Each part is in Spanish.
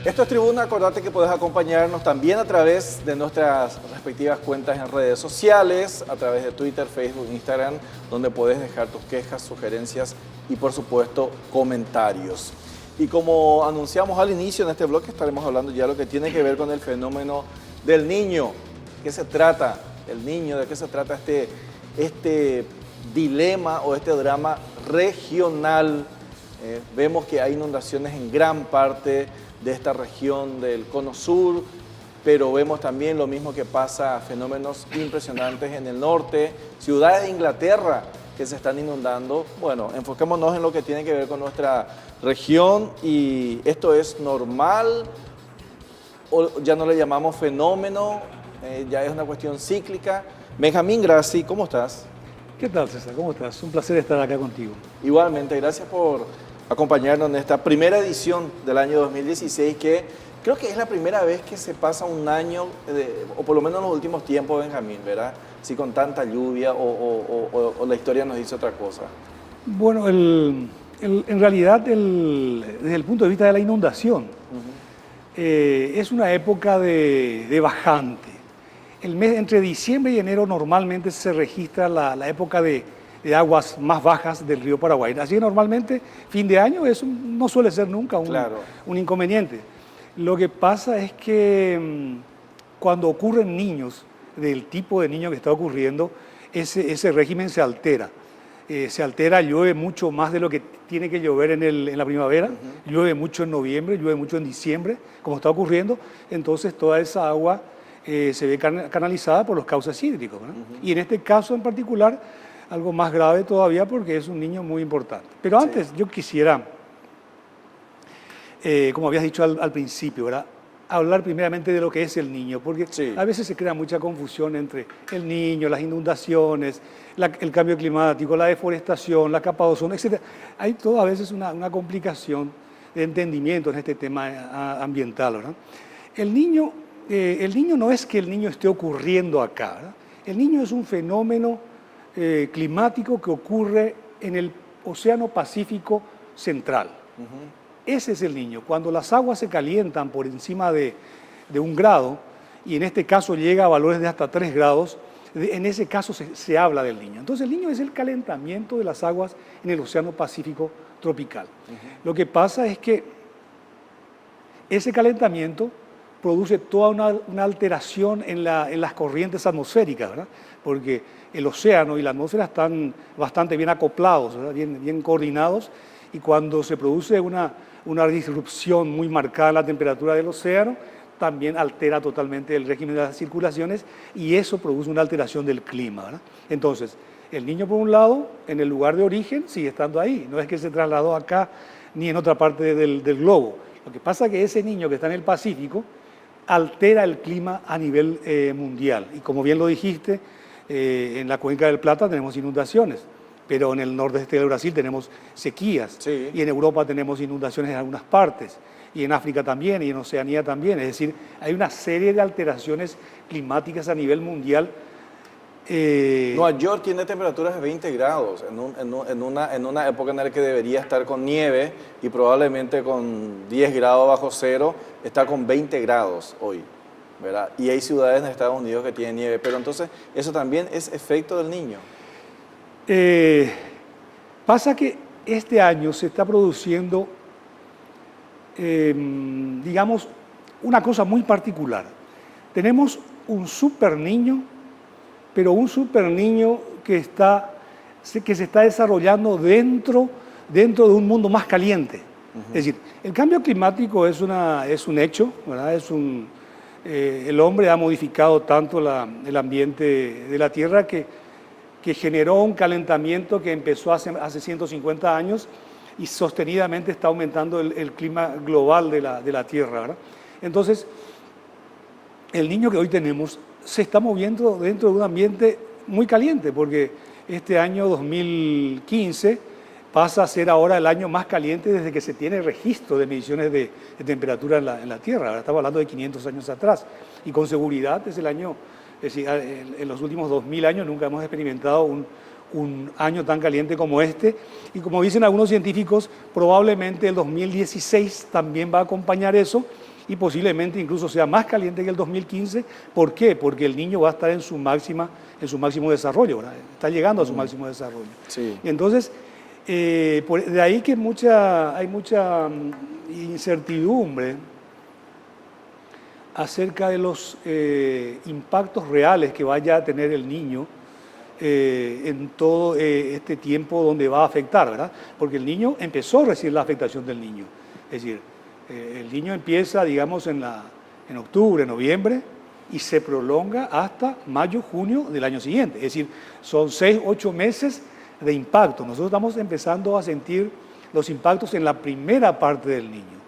Esto es Tribuna, acordate que puedes acompañarnos también a través de nuestras respectivas cuentas en redes sociales, a través de Twitter, Facebook, Instagram, donde puedes dejar tus quejas, sugerencias y por supuesto comentarios. Y como anunciamos al inicio, en este bloque estaremos hablando ya de lo que tiene que ver con el fenómeno del niño. ¿Qué se trata el niño? ¿De qué se trata este dilema o este drama regional? Vemos que hay inundaciones en gran parte de esta región del Cono Sur, pero vemos también lo mismo que pasa, fenómenos impresionantes en el norte, ciudades de Inglaterra que se están inundando. Bueno, enfoquémonos en lo que tiene que ver con nuestra región. ¿Y esto es normal o ya no le llamamos fenómeno? Ya es una cuestión cíclica. Benjamín Grassi, ¿cómo estás? ¿Qué tal, César? ¿Cómo estás? Un placer estar acá contigo. Igualmente, gracias por acompañarnos en esta primera edición del año 2016, que creo que es la primera vez que se pasa un año, o por lo menos en los últimos tiempos, Benjamín, ¿verdad? Sí, con tanta lluvia o la historia nos dice otra cosa. Bueno, en realidad, desde el punto de vista de la inundación, es una época de bajante. El mes entre diciembre y enero normalmente se registra la época de aguas más bajas del río Paraguay. Así que normalmente fin de año eso no suele ser nunca un inconveniente. Lo que pasa es que cuando ocurren niños, del tipo de niño que está ocurriendo, ese régimen se altera. Llueve mucho más de lo que tiene que llover en la primavera, llueve mucho en noviembre, llueve mucho en diciembre, como está ocurriendo, entonces toda esa agua se ve canalizada por los cauces hídricos, ¿no? Y en este caso en particular, algo más grave todavía porque es un niño muy importante. Pero antes yo quisiera, como habías dicho al principio, ¿verdad?, hablar primeramente de lo que es el niño, porque a veces se crea mucha confusión entre el niño, las inundaciones, el cambio climático, la deforestación, la capa de ozono, etc. Hay toda a veces una complicación de entendimiento en este tema ambiental, ¿verdad? El niño no es que el niño esté ocurriendo acá, ¿verdad? El niño es un fenómeno climático que ocurre en el Océano Pacífico Central. Ese es el niño. Cuando las aguas se calientan por encima de 1 grado, y en este caso llega a valores de hasta 3 grados, en ese caso se habla del niño. Entonces el niño es el calentamiento de las aguas en el Océano Pacífico tropical. Lo que pasa es que ese calentamiento produce toda una alteración en las corrientes atmosféricas, ¿verdad? Porque el océano y la atmósfera están bastante bien acoplados, ¿verdad?, bien coordinados, y cuando se produce una disrupción muy marcada en la temperatura del océano, también altera totalmente el régimen de las circulaciones y eso produce una alteración del clima, ¿verdad? Entonces, el niño, por un lado, en el lugar de origen, sigue estando ahí, no es que se trasladó acá ni en otra parte del globo. Lo que pasa es que ese niño que está en el Pacífico altera el clima a nivel mundial. Y como bien lo dijiste, en la Cuenca del Plata tenemos inundaciones, pero en el nordeste de Brasil tenemos sequías, y en Europa tenemos inundaciones en algunas partes, y en África también, y en Oceanía también. Es decir, hay una serie de alteraciones climáticas a nivel mundial. Nueva York tiene temperaturas de 20 grados en una época en la que debería estar con nieve y probablemente con 10 grados bajo cero, está con 20 grados hoy, ¿verdad? Y hay ciudades en Estados Unidos que tienen nieve, pero entonces eso también es efecto del niño. Pasa que este año se está produciendo, digamos, una cosa muy particular. Tenemos un super niño, pero un super niño que se está desarrollando dentro de un mundo más caliente. Es decir, el cambio climático es un hecho, ¿verdad? El hombre ha modificado tanto el ambiente de la Tierra que generó un calentamiento que empezó hace 150 años y sostenidamente está aumentando el clima global de la Tierra, ¿verdad? Entonces, el niño que hoy tenemos se está moviendo dentro de un ambiente muy caliente, porque este año 2015 pasa a ser ahora el año más caliente desde que se tiene registro de mediciones de temperatura en la Tierra. Ahora estamos hablando de 500 años atrás, y con seguridad es el año, es decir, en los últimos 2000 años nunca hemos experimentado un año tan caliente como este, y como dicen algunos científicos, probablemente el 2016 también va a acompañar eso, y posiblemente incluso sea más caliente que el 2015. ¿Por qué? Porque el niño va a estar en su máximo desarrollo, ¿verdad? Está llegando a su máximo desarrollo. Sí. Y entonces, de ahí que hay mucha incertidumbre acerca de los impactos reales que vaya a tener el niño en todo este tiempo donde va a afectar, ¿verdad? Porque el niño empezó a recibir la afectación del niño. Es decir, el niño empieza, digamos, en octubre, noviembre, y se prolonga hasta mayo, junio del año siguiente. Es decir, son 6, 8 meses de impacto. Nosotros estamos empezando a sentir los impactos en la primera parte del niño.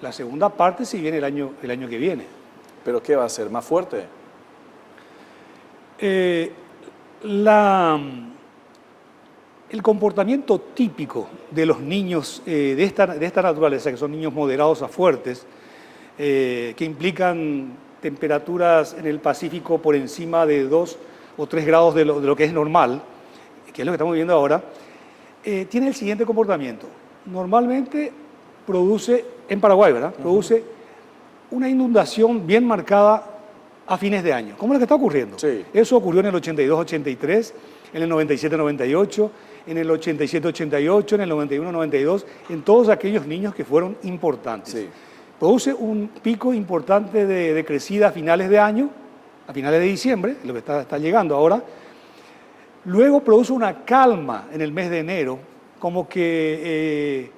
La segunda parte sí viene el año que viene. ¿Pero qué va a ser? ¿Más fuerte? El comportamiento típico de los niños de esta naturaleza, que son niños moderados a fuertes, que implican temperaturas en el Pacífico por encima de 2 o 3 grados de lo que es normal, que es lo que estamos viviendo ahora, tiene el siguiente comportamiento. Normalmente produce, en Paraguay, ¿verdad? Produce una inundación bien marcada a fines de año, como la que está ocurriendo. Sí. Eso ocurrió en el 82-83, en el 97-98, en el 87-88, en el 91-92, en todos aquellos niños que fueron importantes. Sí. Produce un pico importante de crecida a finales de año, a finales de diciembre, lo que está llegando ahora. Luego produce una calma en el mes de enero, como que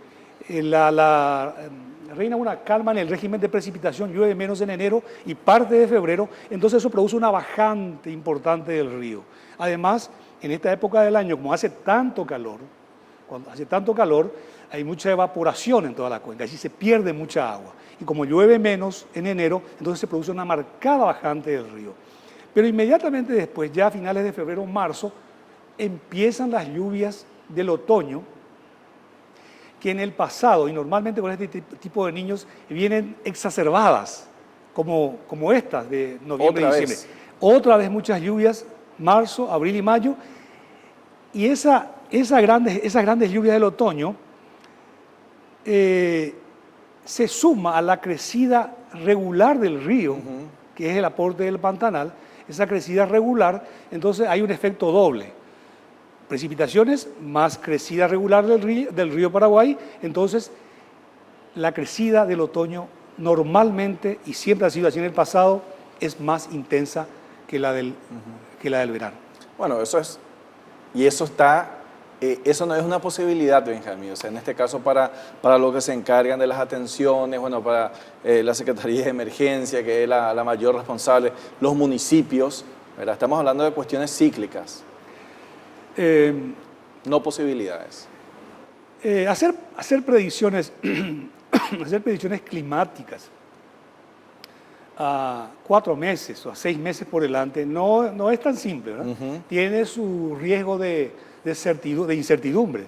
reina una calma en el régimen de precipitación, llueve menos en enero y parte de febrero, entonces eso produce una bajante importante del río. Además, en esta época del año, como hace tanto calor, cuando hace tanto calor, hay mucha evaporación en toda la cuenca, así se pierde mucha agua. Y como llueve menos en enero, entonces se produce una marcada bajante del río. Pero inmediatamente después, ya a finales de febrero o marzo, empiezan las lluvias del otoño, que en el pasado, y normalmente con este tipo de niños, vienen exacerbadas, como estas de noviembre y diciembre. Otra vez muchas lluvias, marzo, abril y mayo, y esas grandes lluvias del otoño se suma a la crecida regular del río, que es el aporte del Pantanal, esa crecida regular, entonces hay un efecto doble. Precipitaciones más crecida regular del río Paraguay, entonces la crecida del otoño normalmente, y siempre ha sido así en el pasado, es más intensa que la del verano. Bueno, eso no es una posibilidad, Benjamín. O sea, en este caso para lo que se encargan de las atenciones, bueno, para la Secretaría de Emergencia, que es la mayor responsable, los municipios, ¿verdad? Estamos hablando de cuestiones cíclicas. No posibilidades. Hacer predicciones, hacer predicciones climáticas a 4 meses o a 6 meses por delante no es tan simple, ¿verdad? Tiene su riesgo de incertidumbre.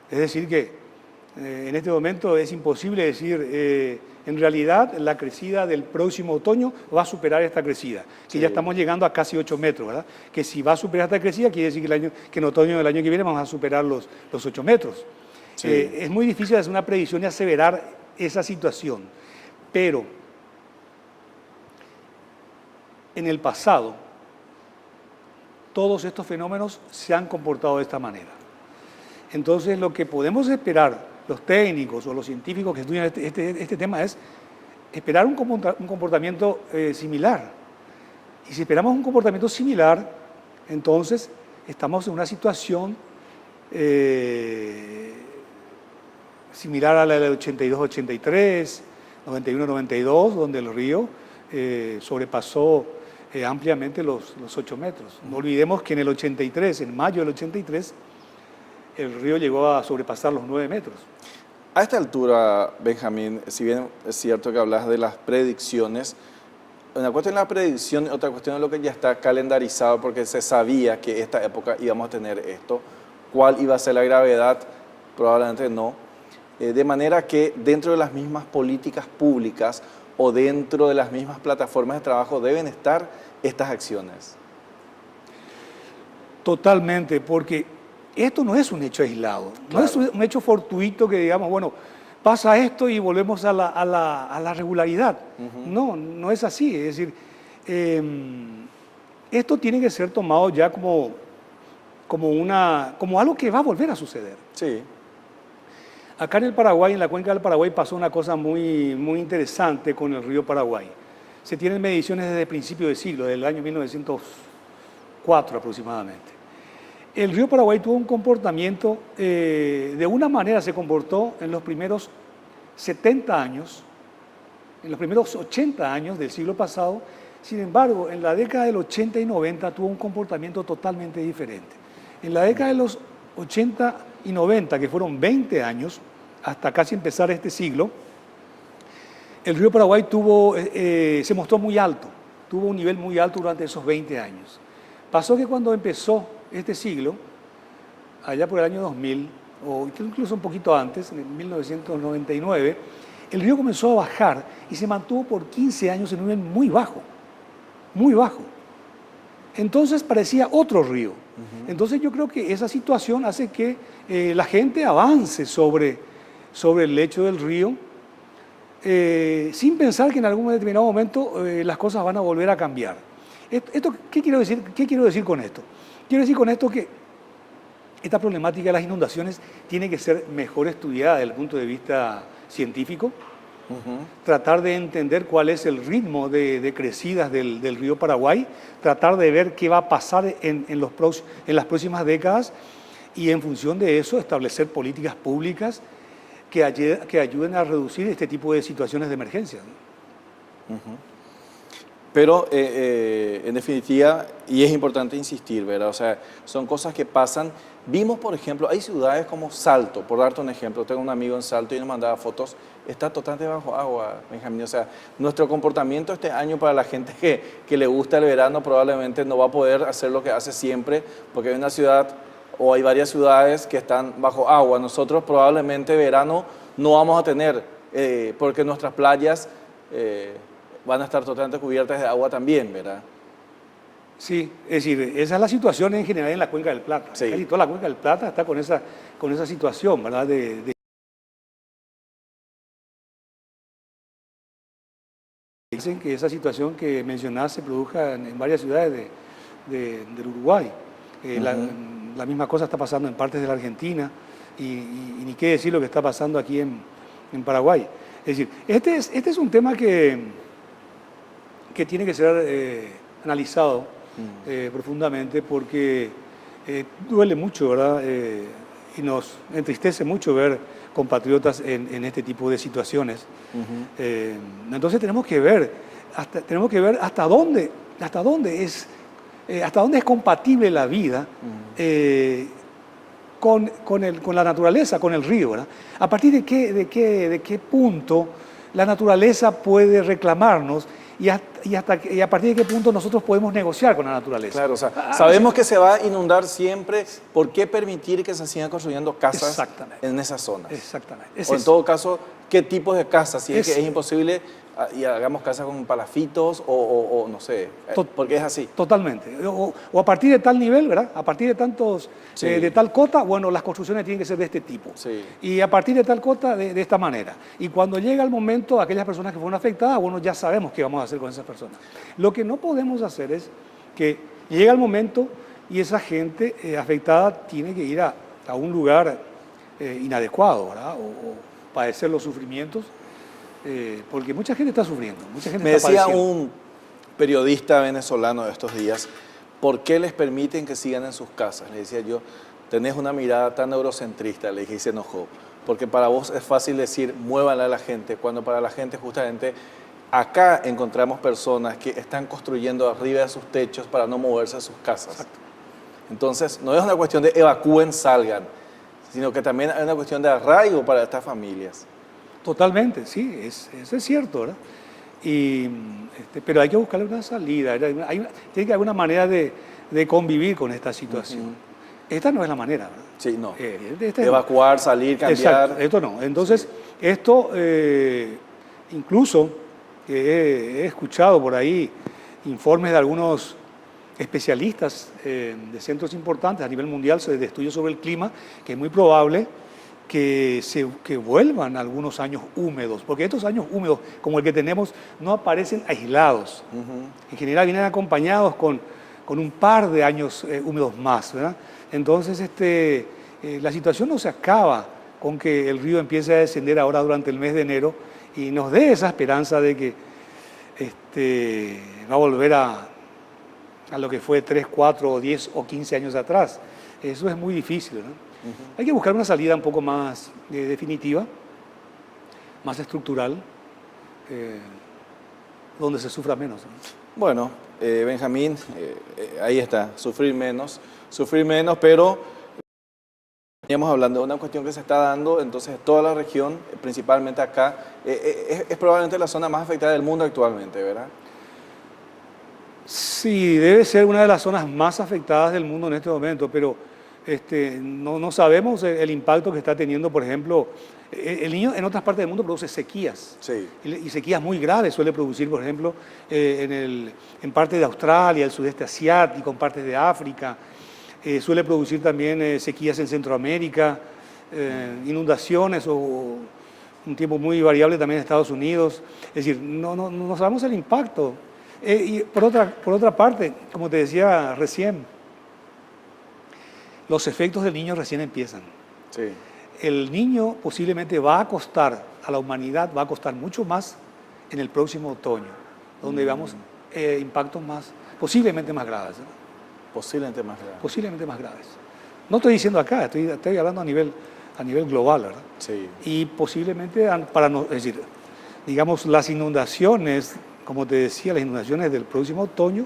Es decir que en este momento es imposible decir, en realidad la crecida del próximo otoño va a superar esta crecida, que sí. Ya estamos llegando a casi 8 metros, ¿verdad? Que si va a superar esta crecida, quiere decir que en otoño del año que viene vamos a superar los 8 metros. Sí. Es muy difícil hacer una predicción y aseverar esa situación, pero en el pasado todos estos fenómenos se han comportado de esta manera. Entonces lo que podemos esperar los técnicos o los científicos que estudian este tema es esperar un comportamiento similar. Y si esperamos un comportamiento similar, entonces estamos en una situación similar a la del 82-83, 91-92, donde el río sobrepasó ampliamente los 8 metros. No olvidemos que en el 83, en mayo del 83, el río llegó a sobrepasar los 9 metros. A esta altura, Benjamín, si bien es cierto que hablas de las predicciones, una cuestión es la predicción, otra cuestión es lo que ya está calendarizado, porque se sabía que esta época íbamos a tener esto. ¿Cuál iba a ser la gravedad? Probablemente no. De manera que dentro de las mismas políticas públicas o dentro de las mismas plataformas de trabajo deben estar estas acciones. Totalmente, porque esto no es un hecho aislado, claro. No es un hecho fortuito que digamos, bueno, pasa esto y volvemos a la regularidad. No, no es así. Es decir, esto tiene que ser tomado ya como algo que va a volver a suceder. Sí. Acá en el Paraguay, en la cuenca del Paraguay, pasó una cosa muy, muy interesante con el río Paraguay. Se tienen mediciones desde el principio del siglo, del año 1904 aproximadamente. El río Paraguay tuvo un comportamiento, de una manera se comportó en los primeros 70 años, en los primeros 80 años del siglo pasado. Sin embargo, en la década del 80 y 90 tuvo un comportamiento totalmente diferente. En la década de los 80 y 90, que fueron 20 años, hasta casi empezar este siglo, el río Paraguay se mostró muy alto, tuvo un nivel muy alto durante esos 20 años. Pasó que cuando empezó este siglo, allá por el año 2000, o incluso un poquito antes, en 1999, el río comenzó a bajar y se mantuvo por 15 años en un nivel muy bajo, muy bajo. Entonces parecía otro río. Entonces yo creo que esa situación hace que la gente avance sobre el lecho del río, sin pensar que en algún determinado momento las cosas van a volver a cambiar. ¿Qué quiero decir? ¿Qué quiero decir con esto? Quiero decir con esto que esta problemática de las inundaciones tiene que ser mejor estudiada desde el punto de vista científico, tratar de entender cuál es el ritmo de crecidas del río Paraguay, tratar de ver qué va a pasar en las próximas décadas y en función de eso establecer políticas públicas que ayuden a reducir este tipo de situaciones de emergencia. Pero en definitiva, y es importante insistir, ¿verdad? O sea, son cosas que pasan. Vimos, por ejemplo, hay ciudades como Salto, por darte un ejemplo, tengo un amigo en Salto y nos mandaba fotos, está totalmente bajo agua, Benjamín. O sea, nuestro comportamiento este año para la gente que le gusta el verano probablemente no va a poder hacer lo que hace siempre, porque hay una ciudad o hay varias ciudades que están bajo agua. Nosotros probablemente verano no vamos a tener, porque nuestras playas van a estar totalmente cubiertas de agua también, ¿verdad? Sí, es decir, esa es la situación en general en la Cuenca del Plata. Sí. Casi toda la Cuenca del Plata está con esa situación, ¿verdad? Dicen que esa situación que mencionás se produjo en varias ciudades del Uruguay. La misma cosa está pasando en partes de la Argentina y ni qué decir lo que está pasando aquí en Paraguay. Es decir, este es un tema que tiene que ser analizado profundamente porque duele mucho, ¿verdad? Y nos entristece mucho ver compatriotas en este tipo de situaciones. Entonces tenemos que ver hasta dónde es compatible la vida con la naturaleza, con el río, ¿verdad? A partir de qué punto la naturaleza puede reclamarnos y a partir de qué punto nosotros podemos negociar con la naturaleza. Claro, o sea, sabemos que se va a inundar siempre. ¿Por qué permitir que se sigan construyendo casas en esas zonas? Exactamente. O en todo caso, ¿qué tipos de casas? Si es que es imposible y hagamos casas con palafitos o no sé, porque es así. Totalmente. O a partir de tal nivel, ¿verdad? A partir de tantos, de tal cota, bueno, las construcciones tienen que ser de este tipo. Sí. Y a partir de tal cota, de esta manera. Y cuando llega el momento, aquellas personas que fueron afectadas, bueno, ya sabemos qué vamos a hacer con esas personas. Lo que no podemos hacer es que llega el momento y esa gente afectada tiene que ir a un lugar inadecuado, ¿verdad? O padecer los sufrimientos. Porque mucha gente está sufriendo, mucha gente Me está decía padeciendo. un periodista venezolano de estos días, ¿por qué les permiten que sigan en sus casas? Le decía yo, tenés una mirada tan eurocentrista, le dije, y se enojó, porque para vos es fácil decir, muévanle a la gente, cuando para la gente justamente acá encontramos personas que están construyendo arriba de sus techos para no moverse a sus casas. Exacto. Entonces, no es una cuestión de evacúen, salgan, sino que también hay una cuestión de arraigo para estas familias. Totalmente, sí, eso es cierto, ¿verdad? Pero hay que buscarle una salida, tiene que haber una manera de convivir con esta situación. Esta no es la manera, ¿verdad? Sí, no. Evacuar, salir, cambiar. Exacto, esto no. Entonces, esto incluso he escuchado por ahí informes de algunos especialistas de centros importantes a nivel mundial de estudios sobre el clima, que es muy probable que vuelvan algunos años húmedos, porque estos años húmedos, como el que tenemos, no aparecen aislados. En general vienen acompañados con un par de años húmedos más, ¿verdad? Entonces, la situación no se acaba con que el río empiece a descender ahora durante el mes de enero y nos dé esa esperanza de que va a volver a lo que fue 3, 4, 10 o 15 años atrás. Eso es muy difícil, ¿no? Hay que buscar una salida un poco más definitiva, más estructural, donde se sufra menos, ¿no? Bueno, Benjamín, ahí está, sufrir menos, pero veníamos hablando de una cuestión que se está dando, entonces toda la región, principalmente acá, es probablemente la zona más afectada del mundo actualmente, ¿verdad? Sí, debe ser una de las zonas más afectadas del mundo en este momento, pero no sabemos el impacto que está teniendo, por ejemplo, el Niño en otras partes del mundo produce sequías, sí, y sequías muy graves suele producir, por ejemplo, en partes de Australia, el sudeste asiático, en partes de África, suele producir también sequías en Centroamérica, inundaciones o un tiempo muy variable también en Estados Unidos. Es decir, no sabemos el impacto. Y por otra parte, como te decía recién, los efectos del Niño recién empiezan. sí. El Niño posiblemente va a costar a la humanidad, va a costar mucho más en el próximo otoño, donde veamos impactos posiblemente más graves, ¿no? Posiblemente más grave. Posiblemente más graves. No estoy diciendo acá, estoy hablando a nivel global, ¿verdad? Sí. Y posiblemente, es decir, digamos, las inundaciones, como te decía, las inundaciones del próximo otoño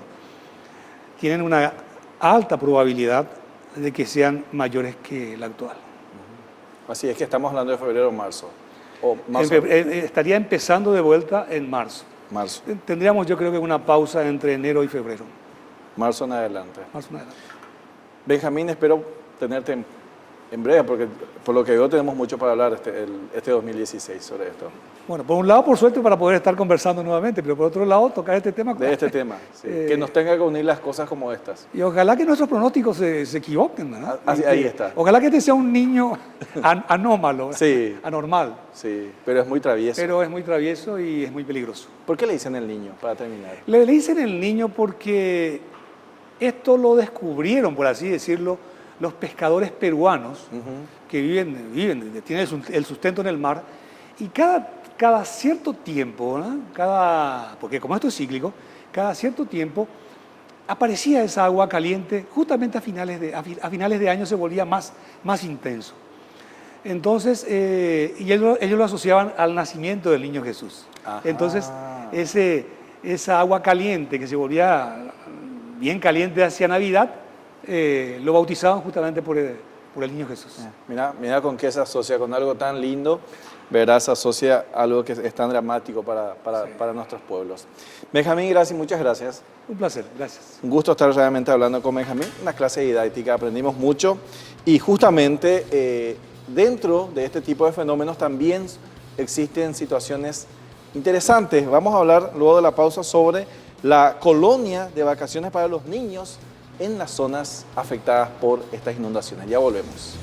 tienen una alta probabilidad de que sean mayores que la actual. Así es que estamos hablando de febrero o marzo. Estaría empezando de vuelta en marzo. Marzo. Tendríamos, yo creo que una pausa entre enero y febrero. Marzo en adelante. Marzo en adelante. Benjamín, espero tenerte en breve, porque por lo que veo tenemos mucho para hablar este 2016 sobre esto. Bueno, por un lado, por suerte, para poder estar conversando nuevamente, pero por otro lado, tocar este tema. De este tema, sí. Que nos tenga que unir las cosas como estas. Y ojalá que nuestros pronósticos se equivoquen, ¿verdad? Ahí está. Ojalá que este sea un niño anómalo, sí. Anormal. Sí, pero es muy travieso. Pero es muy travieso y es muy peligroso. ¿Por qué le dicen el niño, para terminar? Le dicen el niño porque esto lo descubrieron, por así decirlo, los pescadores peruanos que tienen el sustento en el mar, y cada cierto tiempo, ¿no? Porque como esto es cíclico, cada cierto tiempo aparecía esa agua caliente, justamente a finales de año se volvía más intenso. Entonces, y ellos lo asociaban al nacimiento del niño Jesús. Ajá. Entonces, esa agua caliente que se volvía bien caliente hacia Navidad, lo bautizaban justamente por el niño Jesús. Mira con qué se asocia, con algo tan lindo, verás, se asocia algo que es tan dramático para nuestros pueblos. Benjamín, gracias, muchas gracias. Un placer, gracias. Un gusto estar realmente hablando con Benjamín, una clase didáctica, aprendimos mucho y justamente dentro de este tipo de fenómenos también existen situaciones interesantes. Vamos a hablar luego de la pausa sobre la colonia de vacaciones para los niños en las zonas afectadas por estas inundaciones. Ya volvemos.